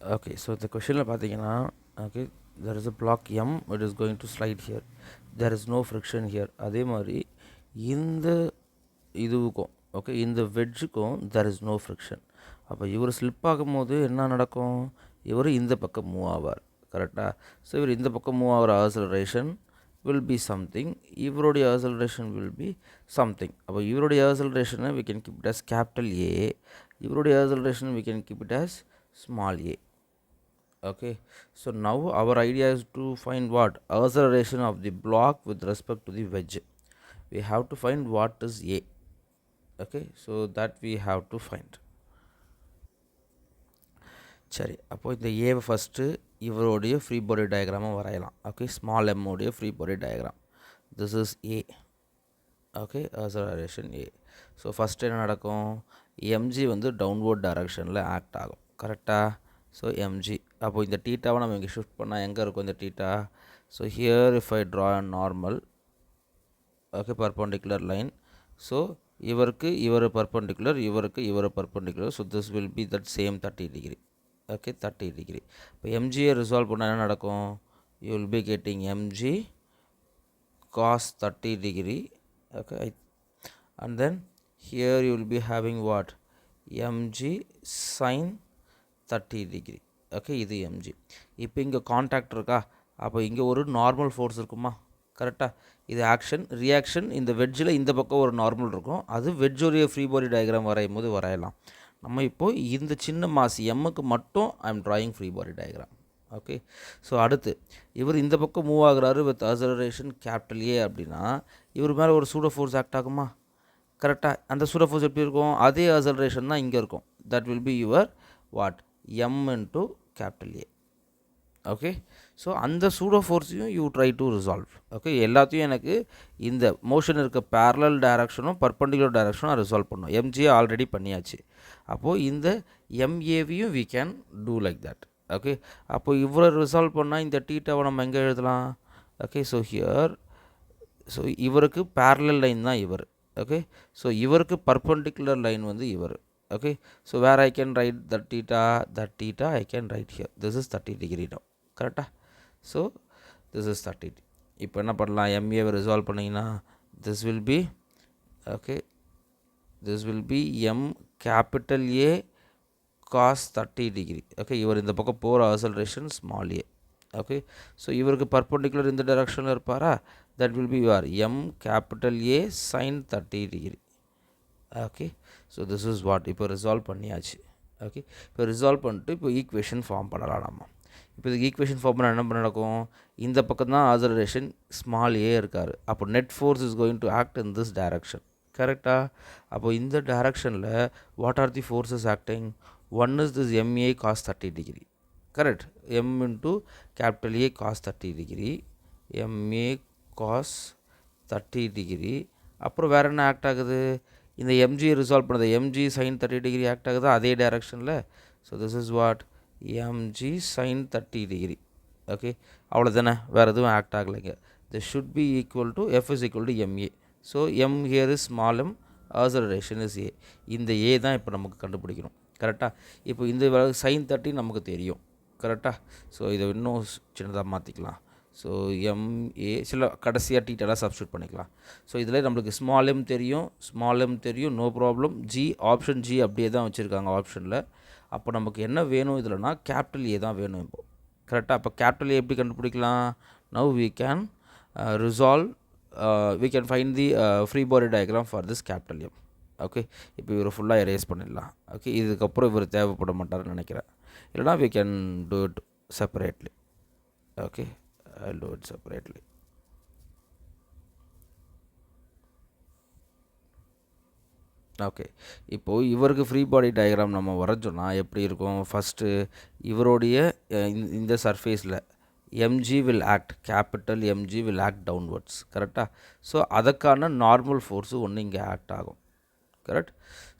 Okay, so the question பார்த்தீங்கன்னா okay, there is a block M, it is going to slide here, there is no friction here. அதே மாதிரி இந்த இதுவுக்கும் okay இந்த வெட்ஜுக்கும் there is no friction. அப்போ இவர் slip ஆகும்போது என்ன நடக்கும், இவர் இந்த பக்கம் மூவ் ஆவார் கரெக்டாக. ஸோ இவர் இந்த பக்கம் மூவ் ஆகிற ஆக்சலரேஷன் will be something, இவருடைய acceleration will be something. அப்போ இவருடைய acceleration we can keep it as capital A, இவருடைய acceleration we can keep it as small a. Okay, so now our idea is to find what acceleration of the block with respect to the wedge. We have to find what is A. Okay, so that we have to find. சரி, அப்போ இந்த ஏவை first இவருடைய free body டயக்ராமை வரையலாம். Okay, small M உடைய free body diagram. This is a. Okay, acceleration A. So first என்ன நடக்கும், MG வந்து டவுன்வோர்ட் டைரக்ஷனில் ஆக்ட் ஆகும் கரெக்டாக. ஸோ எம்ஜி அப்போது இந்த டீட்டாவை நம்ம இங்கே ஷிஃப்ட் பண்ணால் எங்கே இருக்கும் இந்த theta. So here if I draw a normal okay perpendicular line. So இவருக்கு இவர் பர்பண்டிகுலர், இவருக்கு இவர் perpendicular. So this will be that same 30 degree. Okay, 30 degree. இப்போ எம்ஜியை ரிசால்வ் பண்ணால் என்ன நடக்கும், you will be getting MG cos 30 degree. Okay, and then here you will be having what, mg sin 30 degree. Okay, இது MG. இப்போ இங்கே contact இருக்கா, அப்போ இங்கே ஒரு நார்மல் ஃபோர்ஸ் இருக்குமா கரெக்டாக. இது ஆக்ஷன் ரியாக்ஷன், இந்த வெட்ஜில் இந்த பக்கம் ஒரு நார்மல் இருக்கும், அது வெட்ஜோடைய ஃப்ரீ பாடி டயக்ராம் வரையும் போது வரையலாம். நம்ம இப்போது இந்த சின்ன மாஸ் எம்முக்கு மட்டும் I am drawing free body diagram. Okay, so அடுத்து இவர் இந்த பக்கம் மூவ் ஆகுறாரு வித் அக்ஸலரேஷன் கேபிட்டல் ஏ அப்படின்னா இவர் மேலே ஒரு சூடோ ஃபோர்ஸ் ஆக்ட் ஆகுமா கரெக்டாக. அந்த சூடோ ஃபோர்ஸ் எப்படி இருக்கும், அதே அக்ஸலரேஷன் தான் இங்கே இருக்கும். That will be your what M into capital A. Okay, so அந்த சூடோ ஃபோர்ஸையும் you try to resolve. Okay, எல்லாத்தையும் எனக்கு இந்த மோஷன் இருக்க பேரலல் டைரக்ஷனும் பர்பண்டிகுலர் டைரக்ஷனும் ரிசால்வ் பண்ணணும். எம்ஜியை ஆல்ரெடி பண்ணியாச்சு. அப்போது இந்த எம்ஏவியும் we can do like that. Okay, அப்போ இவ்வளோ ரிசால்வ் பண்ணால் இந்த டீட்டாவை நம்ம எங்கே எழுதலாம். ஓகே, ஸோ ஹியர் ஸோ இவருக்கு பேரலல் லைன் தான் இவர். ஓகே, ஸோ இவருக்கு பர்பண்டிகுலர் லைன் வந்து இவர். Okay, so where I can write that theta I can write here. This is 30 degree now கரெக்டாக. So this is 30. இப்போ என்ன பண்ணலாம், எம்ஏவை ரிசால்வ் பண்ணிங்கன்னா this will be okay, this will be M capital A cos 30 degree. Okay, இவர் இந்த பக்கம் போகிற acceleration small A. Okay, so இவருக்கு பர்பண்டிகுலர் இந்த டைரக்ஷனில் இருப்பாரா, that will be your M capital A sin 30 degree. Okay, so this is what. இப்போ resolve பண்ணியாச்சு. ஓகே, இப்போ ரிசால்வ் பண்ணிட்டு இப்போ ஈக்குவேஷன் ஃபார்ம் பண்ணலாம் நம்ம. இப்போ இதுக்கு ஈக்குவேஷன் ஃபார்ம் பண்ண என்ன நடக்கும், இந்த பக்கம் தான் அக்ஸலரேஷன் ஸ்மால் ஏ இருக்கார். அப்போ net force is going to act in this direction கரெக்டாக. அப்போ இந்த டைரக்ஷனில் what are the forces acting, one is this MA cos 30 degree correct, M into capital A cos 30 degree, MA cos 30 degree. அப்புறம் வேறு என்ன act ஆகுது, இந்த M G resolve பண்ணது எம்ஜி sin 30 டிகிரி ஆக்ட் ஆகுது அதே டைரக்ஷனில். So this is what M G sin 30 degree. Okay, அவ்வளோதானே, வேறு எதுவும் ஆக்ட் ஆகலைங்க. This should be equal to F is equal to M A. So M here is small M, acceleration is A. இந்த A தான் இப்போ நமக்கு கண்டுபிடிக்கணும் கரெக்டாக. இப்போ இந்த sin 30 நமக்கு தெரியும் கரெக்டாக. ஸோ இதை இன்னும் சின்னதாக மாற்றிக்கலாம். ஸோ எம்ஏ சில கடைசியாக டீட்டெயிலாக சப்ஸ்டியூட் பண்ணிக்கலாம். ஸோ இதில் நம்மளுக்கு ஸ்மால் எம் தெரியும் no problem. G option G அப்படியே தான் வச்சுருக்காங்க ஆப்ஷனில். அப்போ நமக்கு என்ன வேணும் இதில்னா கேபிட்டல் ஏ தான் வேணும் இப்போ கரெக்டாக. அப்போ கேபிட்டல் ஏ எப்படி கண்டுபிடிக்கலாம், now we can resolve we can find the free body diagram for this capital M. Okay, இப்போ இவர் ஃபுல்லாக எரேஸ் பண்ணிடலாம். ஓகே, இதுக்கப்புறம் இவர் தேவைப்பட மாட்டார்னு நினைக்கிறேன். இல்லைனா we can do it separately. Okay, I do it separately. Okay, இப்போது இவருக்கு ஃப்ரீ பாடி டயக்ராம் நம்ம வரைஞ்சோன்னா எப்படி இருக்கும், ஃபஸ்ட்டு இவருடைய இந்த சர்ஃபேஸில் M G will act, capital M G will act downwards கரெக்டாக. ஸோ அதுக்கான நார்மல் ஃபோர்ஸு ஒன்று இங்கே ஆக்ட் ஆகும் correct.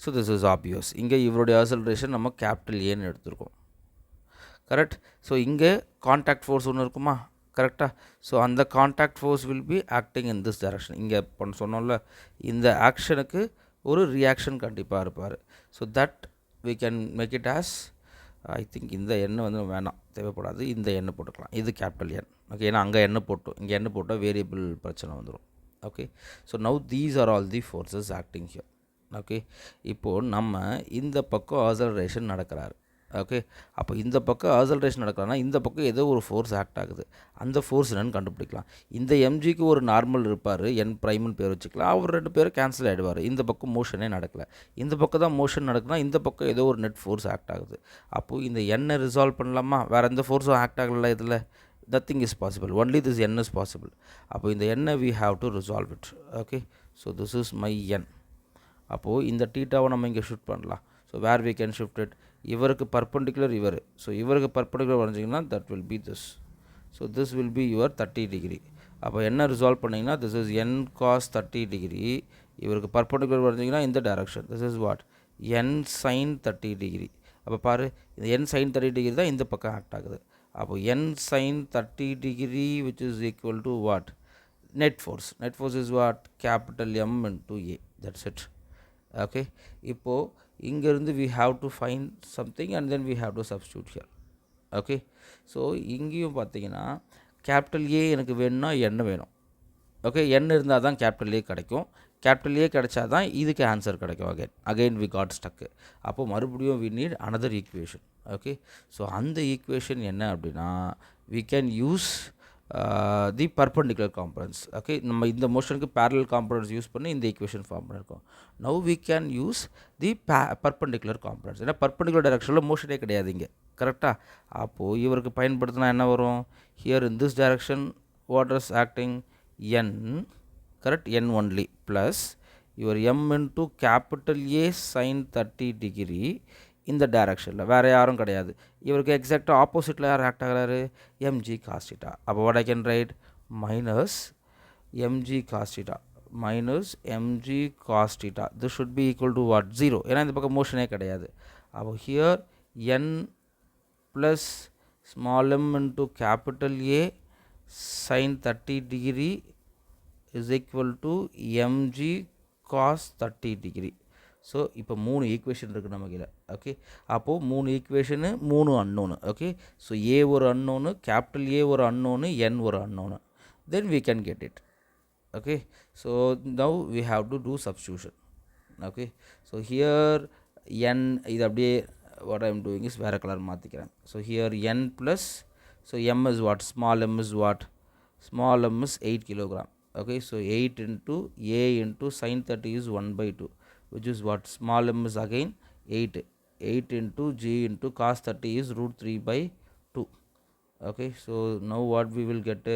So this is obvious. இங்கே இவருடைய அக்ஸலரேஷன் நம்ம கேபிட்டல் ஏன்னு எடுத்துருக்கோம் கரெக்ட். ஸோ இங்கே கான்டாக்ட் ஃபோர்ஸ் ஒன்று இருக்குமா கரெக்டாக. ஸோ அந்த contact force will be acting in this direction. இங்கே சொன்னோம்ல இந்த ஆக்ஷனுக்கு ஒரு ரியாக்ஷன் கண்டிப்பாக இருப்பார். So that we can make it as I think இந்த எண்ணை வந்து வேணாம், தேவைப்படாது. இந்த எண்ணை போட்டுக்கலாம். இது கேபிட்டல் என். ஓகே, ஏன்னா அங்கே எண்ணை போட்டோம், இங்கே எண்ணை போட்டால் வேரியபிள் பிரச்சனை வந்துடும். Okay, so now these are all the forces acting here. Okay, இப்போது நம்ம இந்த பக்கம் ஆசலரேஷன் நடக்கிறாரு. ஓகே, அப்போ இந்த பக்கம் ஆசலரேஷன் நடக்கிறான்னா இந்த பக்கம் ஏதோ ஒரு ஃபோர்ஸ் ஆக்ட் ஆகுது. அந்த ஃபோர்ஸ் என்னன்னு கண்டுபிடிக்கலாம். இந்த எம்ஜிக்கு ஒரு நார்மல் இருப்பார், என் ப்ரைம்னு பேர் வச்சுக்கலாம். அவர் 2 பேரும் கேன்சல் ஆகிடுவார். இந்த பக்கம் மோஷனே நடக்கலை. இந்த பக்கம் தான் மோஷன் நடக்குதுன்னா இந்த பக்கம் ஏதோ ஒரு நெட் ஃபோர்ஸ் ஆக்ட் ஆகுது. அப்போது இந்த எண்ணை ரிசால்வ் பண்ணலாமா? வேறு எந்த ஃபோர்ஸும் ஆக்ட் ஆகலை இதில். Nothing is possible, only this N is possible. அப்போ இந்த எண்ணை we have to resolve it. Okay, so this is my N. அப்போது இந்த டீட்டாவை நம்ம இங்கே ஷிஃப்ட் பண்ணலாம். So where we can shift it, இவருக்கு பர்பண்டிகுலர் இவர். ஸோ இவருக்கு பர்பண்டிகுலர் வரைஞ்சிங்கன்னா that will be this. So this will be your 30 degree. அப்போ என்ன ரிசால்வ் பண்ணிங்கன்னா this is N cos 30 degree. இவருக்கு பர்பண்டிகுலர் வரைஞ்சிங்கன்னா இந்த direction, this is what, N sine 30 degree. அப்போ பாரு, இந்த என் சைன் 30 டிகிரி தான் இந்த பக்கம் ஆக்ட் ஆகுது. அப்போ N sine 30 degree which is equal to what, net force. Net force is what, capital M into A. That's it. Okay, இப்போது இங்கேருந்து we have to find something and then we have to substitute here. Okay, so இங்கேயும் பார்த்தீங்கன்னா capital A எனக்கு வேணும்னா என்ன வேணும். Okay, என் இருந்தால் தான் கேபிட்டல் ஏ கிடைக்கும். கேபிட்டல் ஏ கிடைச்சா தான் இதுக்கு ஆன்சர் கிடைக்கும். Again we got stuck. அப்போ மறுபடியும் we need another equation. Okay, so அந்த ஈக்குவேஷன் என்ன அப்படின்னா we can use the perpendicular components. Okay, நம்ம இந்த மோஷனுக்கு பேரலல் காம்பனன்ட்ஸ் யூஸ் பண்ணி இந்த ஈக்குவேஷன் ஃபார்ம் பண்ணியிருக்கோம். Now we can use the perpendicular components. ஏன்னா பர்பண்டிகுலர் டைரக்ஷனில் மோஷனே கிடையாது இங்கே, கரெக்டாக. அப்போது இவருக்கு பயன்படுத்தினா என்ன வரும், here in this direction what is acting, n, correct, n only, plus your m into capital A sin 30 degree இந்த டைரக்ஷனில் வேறு யாரும் கிடையாது. இவருக்கு எக்ஸாக்டாக ஆப்போசிட்டில் யார் ஆக்ட் ஆகிறாரு, எம்ஜி காஸ்டிட்டா. அப்போ what I can right, minus MG cos theta minus MG cos theta. This should be equal to what, 0. ஏன்னா இந்த பக்கம் மோஷனே கிடையாது. அப்போ here N plus small M into capital A sin 30 degree is equal to mg cos 30 degree. So இப்போ 3 equation இருக்குது நமக்கு இதில். Okay, அப்போது 3 equation 3 unknown. Okay, so A ஒரு அன்னோனு, கேபிட்டல் ஏ ஒரு அன்னோனு, என் ஒரு unknown. Then we can get it. Okay, so now we have to do substitution. Okay, so here N இது அப்படியே what I am doing is வேறு colour மாற்றிக்கிறேன். So here N plus, so m is what, small m is what, small m is 8 kilogram. Okay, so 8 into a into sin 30 is 1 by 2, which is what, small m is again 8. 8 into g into cos 30 is root 3 by 2. Okay, so now what we will get,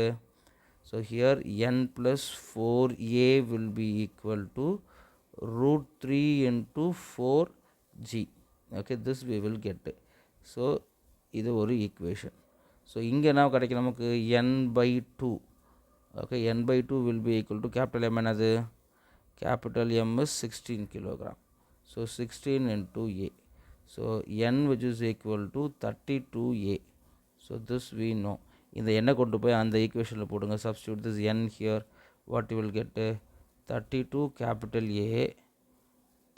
so here n plus 4a will be equal to root 3 into 4g. Okay, this we will get. So இது ஒரு equation. So இங்கே என்ன கிடைக்கும் நமக்கு, n/2. Okay, n/2 will be equal to capital M என்னது, capital M is 16 kilogram. So 16 into a. ஸோ n which is equal to 32a. ஸோ this we know. இந்த எண்ணை கொண்டு போய் அந்த ஈக்குவேஷனில் போடுங்க, substitute this n here. What you will get, 32 capital A,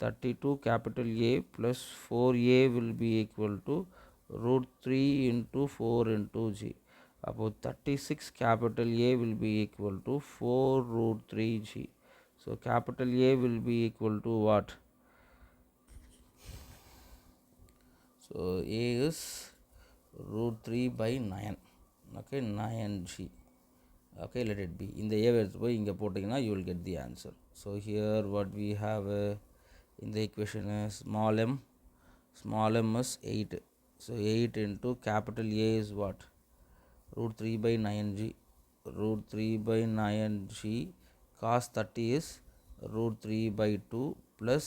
32 capital A plus 4a will be equal to root 3 into 4 into g. About 36 capital A will be equal to 4 root 3g. So capital A will be equal to what? So A is root 3 by 9. Okay, 9g. Okay, let it be. In the A எடுத்து போய் இங்கே போட்டிங்கன்னா you will get the answer. So here what we have in the equation is small m is 8. So 8 into capital A is what? Root 3 by 9g. Root 3 by 9g. Cos 30 is root 3 by 2 plus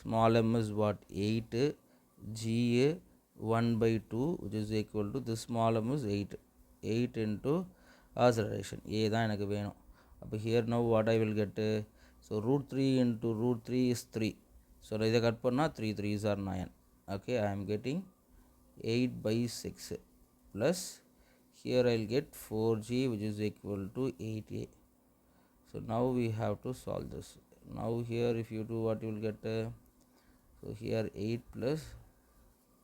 small m is what? 8 g 1 by 2 which is equal to this small m is 8. 8 into acceleration. A தான் எனக்கு வேணும். அப்போ here now what I will get? So root 3 into root 3 is 3. So இதை cut பண்ணால் 3 3s are 9. Okay, I am getting 8 by 6 plus here I will get 4g which is equal to 8a. So now we have to solve this. Now here if you do what you will get, so here 8 plus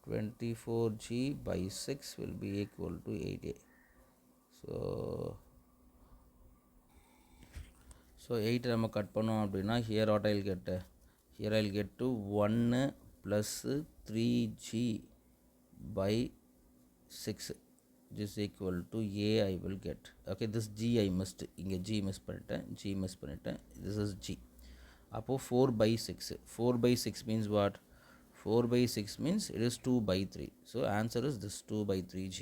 24G by 6 will be equal to 8A. So 8 நம்ம cut பண்ணோம் அப்படின்னா here what I'll get? Here I'll get to 1 plus 3G by 6 which is equal to A I will get. Okay, this G I missed. இங்கே G miss பண்ணிட்டேன், G miss பண்ணிட்டேன். This is G. அப்போ 4 by 6. 4 by 6 means what? 4 by 6 means it is 2 by 3. So answer is this 2 by 3G.